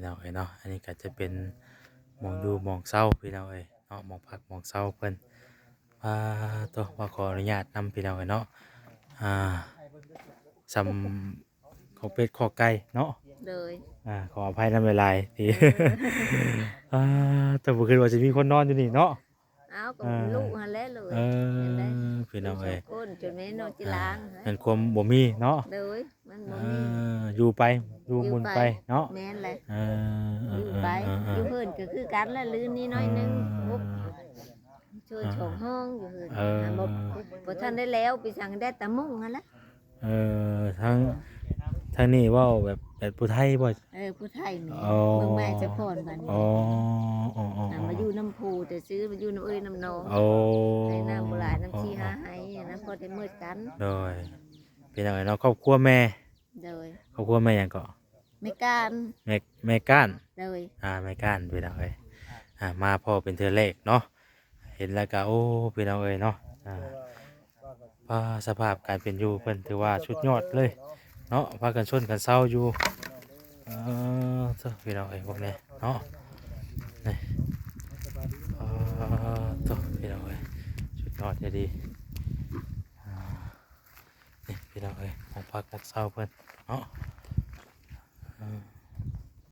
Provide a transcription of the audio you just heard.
พี่น้องเอ้ยเนาะอันนี้ก็จะเป็นหมองอยู่หมองเศร้าพี่น้องเอ้ยเนาะหมองพักหมองเศร้าเพิ่นตัวว่าขออนุญาตนำพี่น้องเอ้ยเนาะอ่าสำขอเป็ดขอไก่เนาะเลยขออภัยนำหลายๆที่ เออ อ่าแต่บ่คิดว่าจะมีคนนอนอยู่นี่เนาะเอากับอ่าลูกหันแหล้วเลเอยเห็นได้พี่น้ลูองเอ้ยกสองคนจนแม่นอนจิอ่าล้างฮะเป็นความบ่มีเนาะเลยมันเอบ่มีอยู่ไปอยู่อยู่ไปหมุนไปเนาะแม่นเลยเออยู่ไปอยู่เพิ่นก็คือกันแล้วลืนนี้น้อยหนึงปุ๊บช่วยโฉมห้องอยู่เพิ่นหาบ่ทันได้แล้วไปสั่งได้แต่มุ่งหั่นละเอทั้งนี้เว้าแบบผู้ไทยบ่ผู้ไทยนี่อ๋อเมืองแม่จะพรบัดอ๋อนี้อ๋ออ๋อมาอยู่น้ำพูแต่ซื้อมาอยู่น้ำเอ้ยน้ำนอง โอ้ให้น้ำโบราณน้ำชีหาให้นะพอได้มืดกันโดยเป็นยังไงเนาะครอบครัวแม่โดยครอบครัวแม่หยังก็ ไม่การแม่ก้านโดยแม่ก้านพี่น้องเอ้ยมาพ่อเป็นเธอเลขเนาะเห็นแล้วก็โอ้พี่น้องเอ้ยเนาะสภาพการเป็นอยู่เพิ่นถือว่าชุดยอดเลยเนาะพากันชนกันเศร้าอยู่พี่น้องเอ้ยพวกนี้เนาะนี่พี่น้องเอ้ยชุดยอดจะดีนี่พี่น้องเอ้ยของพักรักเศร้าเพิ่นเนาะ